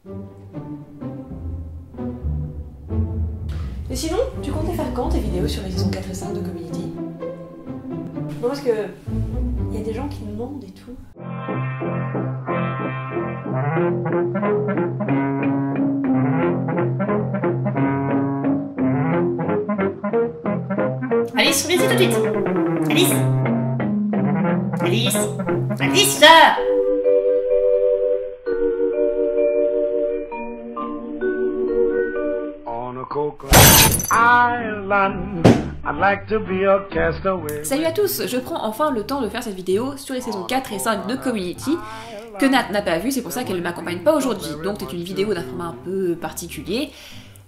Et sinon, tu comptes les faire quand tes vidéos sur les saisons 4 et 5 de Community? Non, parce que il y a des gens qui nous demandent et tout. Alice, viens ici tout de suite. Alice. Alice. Alice, là. Salut à tous, je prends enfin le temps de faire cette vidéo sur les saisons 4 et 5 de Community, que Nat n'a pas vu, c'est pour ça qu'elle ne m'accompagne pas aujourd'hui, donc c'est une vidéo d'un format un peu particulier.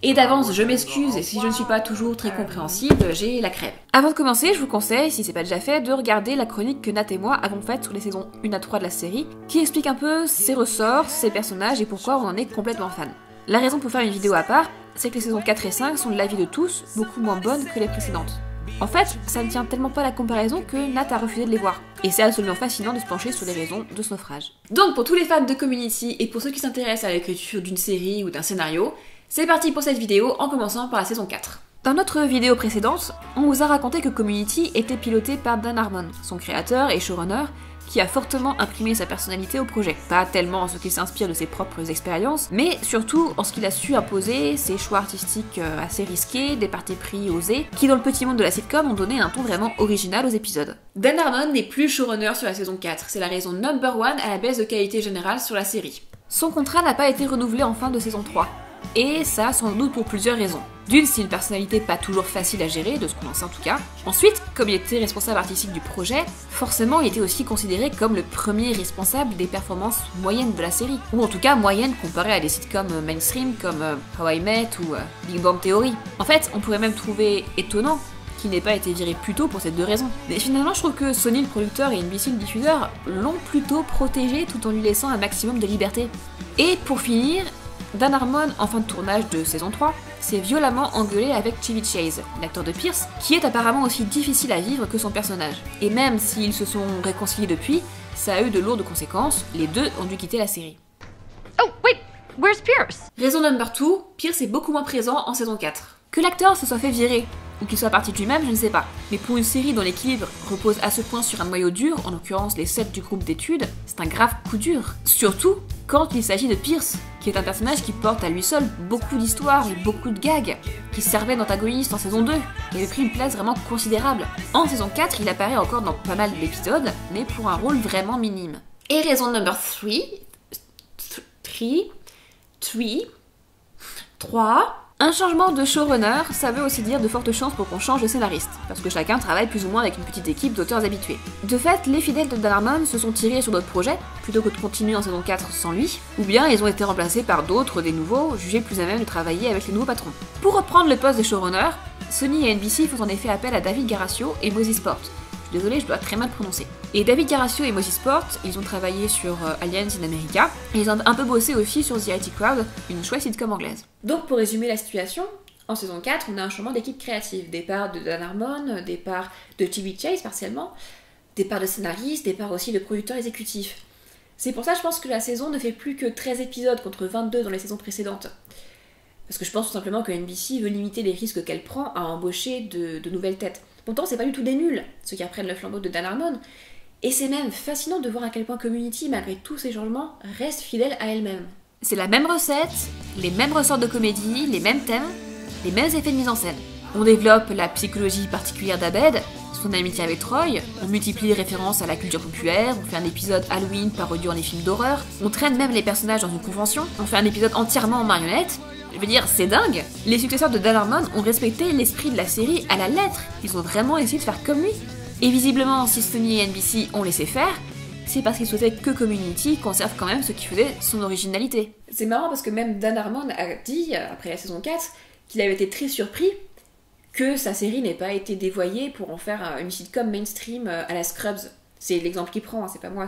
Et d'avance, je m'excuse, et si je ne suis pas toujours très compréhensible, j'ai la crève. Avant de commencer, je vous conseille, si c'est pas déjà fait, de regarder la chronique que Nat et moi avons faite sur les saisons 1 à 3 de la série, qui explique un peu ses ressorts, ses personnages et pourquoi on en est complètement fan. La raison pour faire une vidéo à part, c'est que les saisons 4 et 5 sont de l'avis de tous beaucoup moins bonnes que les précédentes. En fait, ça ne tient tellement pas à la comparaison que Nat a refusé de les voir. Et c'est absolument fascinant de se pencher sur les raisons de ce naufrage. Donc pour tous les fans de Community et pour ceux qui s'intéressent à l'écriture d'une série ou d'un scénario, c'est parti pour cette vidéo en commençant par la saison 4. Dans notre vidéo précédente, on vous a raconté que Community était piloté par Dan Harmon, son créateur et showrunner, qui a fortement imprimé sa personnalité au projet. Pas tellement en ce qu'il s'inspire de ses propres expériences, mais surtout en ce qu'il a su imposer ses choix artistiques assez risqués, des partis pris osés, qui dans le petit monde de la sitcom ont donné un ton vraiment original aux épisodes. Dan Harmon n'est plus showrunner sur la saison 4, c'est la raison number one à la baisse de qualité générale sur la série. Son contrat n'a pas été renouvelé en fin de saison 3. Et ça, sans doute pour plusieurs raisons. D'une, c'est une personnalité pas toujours facile à gérer, de ce qu'on en sait en tout cas. Ensuite, comme il était responsable artistique du projet, forcément il était aussi considéré comme le premier responsable des performances moyennes de la série. Ou en tout cas moyennes comparées à des sitcoms mainstream comme How I Met ou Big Bang Theory. En fait, on pourrait même trouver étonnant qu'il n'ait pas été viré plus tôt pour ces deux raisons. Mais finalement, je trouve que Sony le producteur et NBC le diffuseur l'ont plutôt protégé tout en lui laissant un maximum de liberté. Et pour finir, Dan Harmon, en fin de tournage de saison 3, s'est violemment engueulé avec Chevy Chase, l'acteur de Pierce, qui est apparemment aussi difficile à vivre que son personnage. Et même s'ils se sont réconciliés depuis, ça a eu de lourdes conséquences, les deux ont dû quitter la série. Oh, wait, where's Pierce? Raison number 2, Pierce est beaucoup moins présent en saison 4. Que l'acteur se soit fait virer, ou qu'il soit parti de lui-même, je ne sais pas. Mais pour une série dont l'équilibre repose à ce point sur un noyau dur, en l'occurrence les 7 du groupe d'études, c'est un grave coup dur. Surtout quand il s'agit de Pierce, qui est un personnage qui porte à lui seul beaucoup d'histoires et beaucoup de gags, qui servait d'antagoniste en saison 2, et avait pris une place vraiment considérable. En saison 4, il apparaît encore dans pas mal d'épisodes, mais pour un rôle vraiment minime. Et raison number 3, un changement de showrunner, ça veut aussi dire de fortes chances pour qu'on change de scénariste, parce que chacun travaille plus ou moins avec une petite équipe d'auteurs habitués. De fait, les fidèles de Dan Harmon se sont tirés sur d'autres projets, plutôt que de continuer en saison 4 sans lui, ou bien ils ont été remplacés par d'autres, des nouveaux, jugés plus à même de travailler avec les nouveaux patrons. Pour reprendre le poste de showrunner, Sony et NBC font en effet appel à David Garascio et Moses Sport. Je suis désolée, je dois très mal prononcer. Et David Garascio et Moses Sport, ils ont travaillé sur Aliens in America, et ils ont un peu bossé aussi sur The IT Crowd, une chouette sitcom anglaise. Donc pour résumer la situation, en saison 4, on a un changement d'équipe créative. Départ de Dan Harmon, départ de Chevy Chase partiellement, départ de scénariste, départ aussi de producteur exécutif. C'est pour ça, je pense que la saison ne fait plus que 13 épisodes contre 22 dans les saisons précédentes. Parce que je pense tout simplement que NBC veut limiter les risques qu'elle prend à embaucher de nouvelles têtes. Pourtant, c'est pas du tout des nuls, ceux qui reprennent le flambeau de Dan Harmon, et c'est même fascinant de voir à quel point Community, malgré tous ces changements, reste fidèle à elle-même. C'est la même recette, les mêmes ressorts de comédie, les mêmes thèmes, les mêmes effets de mise en scène. On développe la psychologie particulière d'Abed, son amitié avec Troy, on multiplie les références à la culture populaire, on fait un épisode Halloween parodiant les films d'horreur, on traîne même les personnages dans une convention, on fait un épisode entièrement en marionnettes. Je veux dire, c'est dingue! Les successeurs de Dan Harmon ont respecté l'esprit de la série à la lettre, ils ont vraiment essayé de faire comme lui. Et visiblement, si Sony et NBC ont laissé faire, c'est parce qu'ils souhaitaient que Community conserve quand même ce qui faisait son originalité. C'est marrant parce que même Dan Harmon a dit, après la saison 4, qu'il avait été très surpris que sa série n'ait pas été dévoyée pour en faire une sitcom mainstream à la Scrubs. C'est l'exemple qu'il prend, hein, c'est pas moi,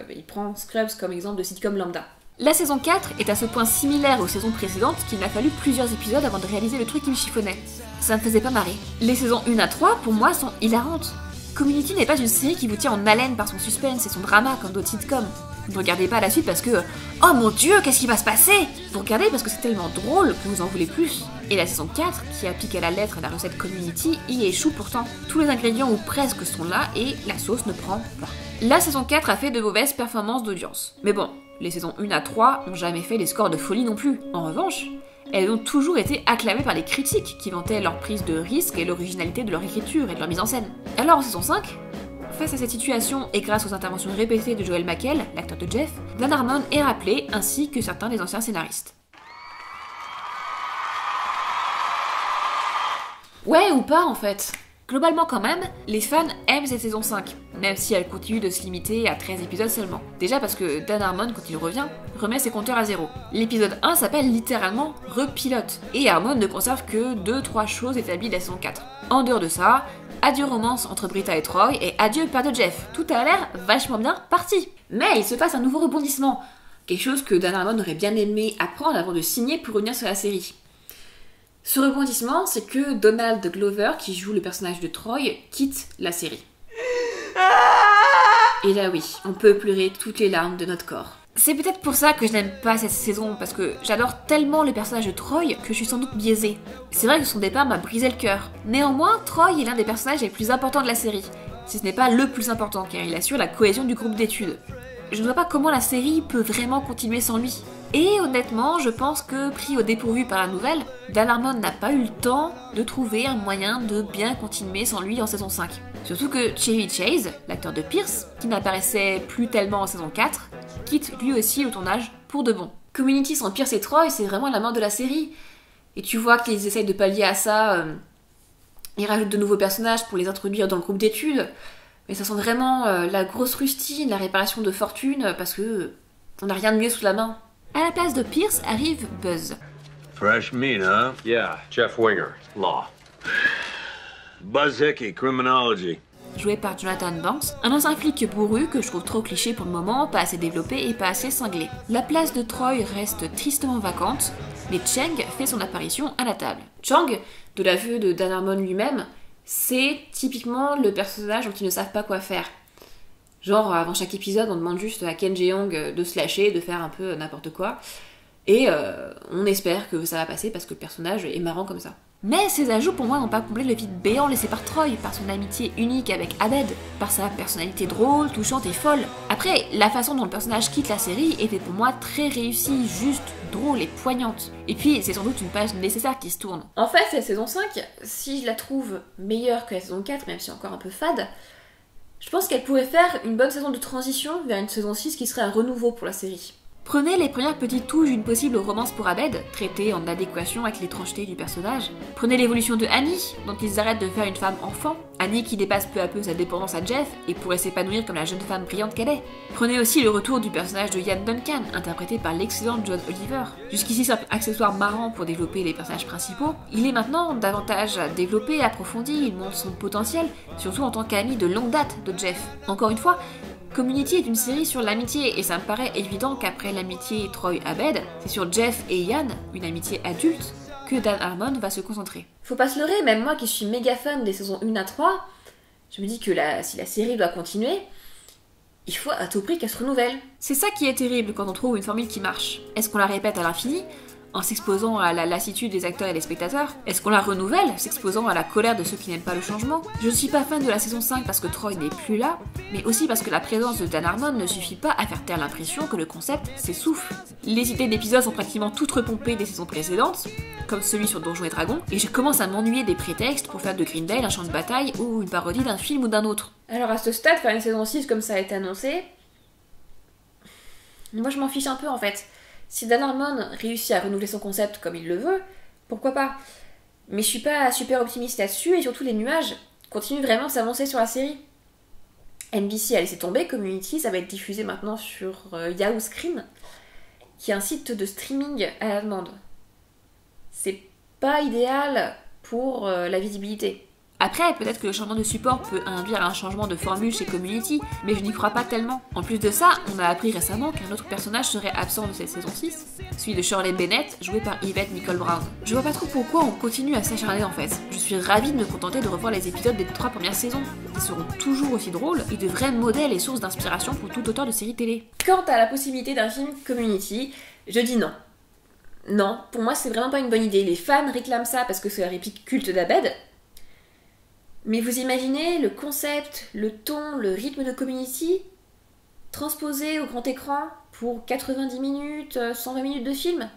il prend Scrubs comme exemple de sitcom lambda. La saison 4 est à ce point similaire aux saisons précédentes qu'il m'a fallu plusieurs épisodes avant de réaliser le truc qui me chiffonnait. Ça me faisait pas marrer. Les saisons 1 à 3, pour moi, sont hilarantes. Community n'est pas une série qui vous tient en haleine par son suspense et son drama comme d'autres sitcoms. Ne regardez pas la suite parce que oh mon dieu, qu'est-ce qui va se passer? Vous regardez parce que c'est tellement drôle que vous en voulez plus. Et la saison 4, qui applique à la lettre la recette Community, y échoue pourtant. Tous les ingrédients ou presque sont là et la sauce ne prend pas. La saison 4 a fait de mauvaises performances d'audience. Mais bon, les saisons 1 à 3 n'ont jamais fait des scores de folie non plus. En revanche, elles ont toujours été acclamées par les critiques qui vantaient leur prise de risque et l'originalité de leur écriture et de leur mise en scène. Alors en saison 5, face à cette situation et grâce aux interventions répétées de Joel McHale, l'acteur de Jeff, Dan Harmon est rappelé ainsi que certains des anciens scénaristes. Ouais ou pas en fait. Globalement quand même, les fans aiment cette saison 5, même si elle continue de se limiter à 13 épisodes seulement. Déjà parce que Dan Harmon, quand il revient, remet ses compteurs à zéro. L'épisode 1 s'appelle littéralement Repilote, et Harmon ne conserve que 2-3 choses établies de la saison 4. En dehors de ça, adieu romance entre Britta et Troy, et adieu père de Jeff. Tout a l'air vachement bien parti. Mais il se passe un nouveau rebondissement, quelque chose que Dan Harmon aurait bien aimé apprendre avant de signer pour revenir sur la série. Ce rebondissement, c'est que Donald Glover, qui joue le personnage de Troy, quitte la série. Et là oui, on peut pleurer toutes les larmes de notre corps. C'est peut-être pour ça que je n'aime pas cette saison, parce que j'adore tellement le personnage de Troy que je suis sans doute biaisée. C'est vrai que son départ m'a brisé le cœur. Néanmoins, Troy est l'un des personnages les plus importants de la série, si ce n'est pas le plus important, car il assure la cohésion du groupe d'études. Je ne vois pas comment la série peut vraiment continuer sans lui. Et honnêtement, je pense que, pris au dépourvu par la nouvelle, Dan Harmon n'a pas eu le temps de trouver un moyen de bien continuer sans lui en saison 5. Surtout que Chevy Chase, l'acteur de Pierce, qui n'apparaissait plus tellement en saison 4, quitte lui aussi le tournage pour de bon. Community sans Pierce et Troy, c'est vraiment la mort de la série. Et tu vois qu'ils essayent de pallier à ça, ils rajoutent de nouveaux personnages pour les introduire dans le groupe d'études, mais ça sent vraiment la grosse rustine, la réparation de fortune, parce que on n'a rien de mieux sous la main. À la place de Pierce arrive Buzz. Fresh meat, huh? Yeah, Jeff Winger, law. Buzz Hickey, criminology. Joué par Jonathan Banks, un ancien flic bourru que je trouve trop cliché pour le moment, pas assez développé et pas assez cinglé. La place de Troy reste tristement vacante, mais Chang fait son apparition à la table. Chang, de l'aveu de Dan Harmon lui-même, c'est typiquement le personnage dont ils ne savent pas quoi faire. Genre, avant chaque épisode, on demande juste à Ken Jeong de se lâcher, de faire un peu n'importe quoi. Et on espère que ça va passer parce que le personnage est marrant comme ça. Mais ces ajouts pour moi n'ont pas comblé le vide béant laissé par Troy, par son amitié unique avec Abed, par sa personnalité drôle, touchante et folle. Après, la façon dont le personnage quitte la série était pour moi très réussie, juste, drôle et poignante. Et puis, c'est sans doute une page nécessaire qui se tourne. En fait, cette saison 5, si je la trouve meilleure que la saison 4, même si encore un peu fade, je pense qu'elle pourrait faire une bonne saison de transition vers une saison 6 qui serait un renouveau pour la série. Prenez les premières petites touches d'une possible romance pour Abed, traitée en adéquation avec l'étrangeté du personnage. Prenez l'évolution de Annie, dont ils arrêtent de faire une femme enfant. Annie qui dépasse peu à peu sa dépendance à Jeff et pourrait s'épanouir comme la jeune femme brillante qu'elle est. Prenez aussi le retour du personnage de Ian Duncan, interprété par l'excellent John Oliver. Jusqu'ici simple accessoire marrant pour développer les personnages principaux, il est maintenant davantage développé, approfondi, il montre son potentiel, surtout en tant qu'ami de longue date de Jeff. Encore une fois, Community est une série sur l'amitié et ça me paraît évident qu'après l'amitié Troy-Abed, c'est sur Jeff et Ian, une amitié adulte, que Dan Harmon va se concentrer. Faut pas se leurrer, même moi qui suis méga fan des saisons 1 à 3, je me dis que si la série doit continuer, il faut à tout prix qu'elle se renouvelle. C'est ça qui est terrible quand on trouve une formule qui marche. Est-ce qu'on la répète à l'infini, en s'exposant à la lassitude des acteurs et des spectateurs? Est-ce qu'on la renouvelle, s'exposant à la colère de ceux qui n'aiment pas le changement? Je ne suis pas fan de la saison 5 parce que Troy n'est plus là, mais aussi parce que la présence de Dan Harmon ne suffit pas à faire taire l'impression que le concept s'essouffle. Les idées d'épisodes sont pratiquement toutes repompées des saisons précédentes, comme celui sur Donjons et Dragons, et je commence à m'ennuyer des prétextes pour faire de Green Day un champ de bataille ou une parodie d'un film ou d'un autre. Alors à ce stade, faire une saison 6 comme ça a été annoncé, moi je m'en fiche un peu en fait. Si Dan Harmon réussit à renouveler son concept comme il le veut, pourquoi pas? Mais je suis pas super optimiste là-dessus, et surtout les nuages continuent vraiment de s'avancer sur la série. NBC a laissé tomber Community, ça va être diffusé maintenant sur Yahoo Screen, qui est un site de streaming à la demande. C'est pas idéal pour la visibilité. Après, peut-être que le changement de support peut induire un changement de formule chez Community, mais je n'y crois pas tellement. En plus de ça, on a appris récemment qu'un autre personnage serait absent de cette saison 6, celui de Shirley Bennett, joué par Yvette Nicole Brown. Je vois pas trop pourquoi on continue à s'acharner en fait. Je suis ravie de me contenter de revoir les épisodes des 3 premières saisons. Ils seront toujours aussi drôles et de vrais modèles et sources d'inspiration pour tout auteur de séries télé. Quant à la possibilité d'un film Community, je dis non. Non, pour moi c'est vraiment pas une bonne idée. Les fans réclament ça parce que c'est la réplique culte d'Abed. Mais vous imaginez le concept, le ton, le rythme de Community transposé au grand écran pour 90 minutes, 120 minutes de film?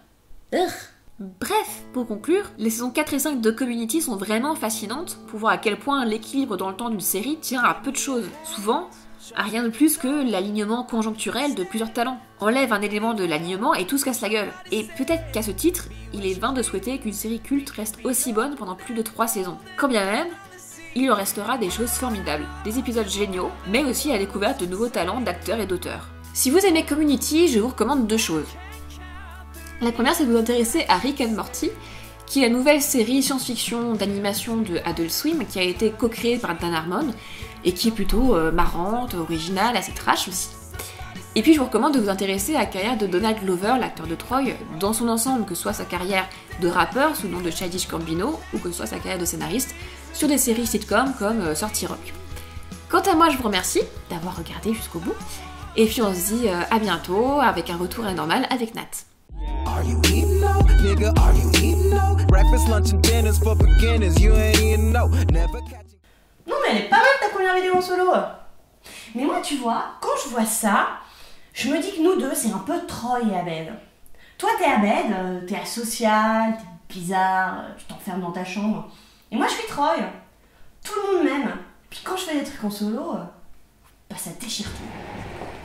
Bref, pour conclure, les saisons 4 et 5 de Community sont vraiment fascinantes pour voir à quel point l'équilibre dans le temps d'une série tient à peu de choses. Souvent, à rien de plus que l'alignement conjoncturel de plusieurs talents. Enlève un élément de l'alignement et tout se casse la gueule. Et peut-être qu'à ce titre, il est vain de souhaiter qu'une série culte reste aussi bonne pendant plus de 3 saisons. Quand bien même, il en restera des choses formidables, des épisodes géniaux, mais aussi la découverte de nouveaux talents d'acteurs et d'auteurs. Si vous aimez Community, je vous recommande 2 choses. La première, c'est de vous intéresser à Rick and Morty, qui est la nouvelle série science-fiction d'animation de Adult Swim, qui a été co-créée par Dan Harmon, et qui est plutôt marrante, originale, assez trash aussi. Et puis je vous recommande de vous intéresser à la carrière de Donald Glover, l'acteur de Troy, dans son ensemble, que ce soit sa carrière de rappeur sous le nom de Childish Gambino, ou que ce soit sa carrière de scénariste, sur des séries sitcom comme 30 Rock. Quant à moi, je vous remercie d'avoir regardé jusqu'au bout, et puis on se dit à bientôt avec un retour à la normale avec Nat. Are you eating though? Nigga, are you eating though? Breakfast, lunch and dinners for beginners. You ain't eating no. Never catch it. Non mais elle est pas mal ta première vidéo en solo. Mais moi tu vois, quand je vois ça, je me dis que nous deux c'est un peu Troy et Abed. Toi t'es Abed, t'es asocial, t'es bizarre, tu t'enfermes dans ta chambre. Et moi je suis Troy. Tout le monde m'aime. Puis quand je fais des trucs en solo, bah ça déchire tout.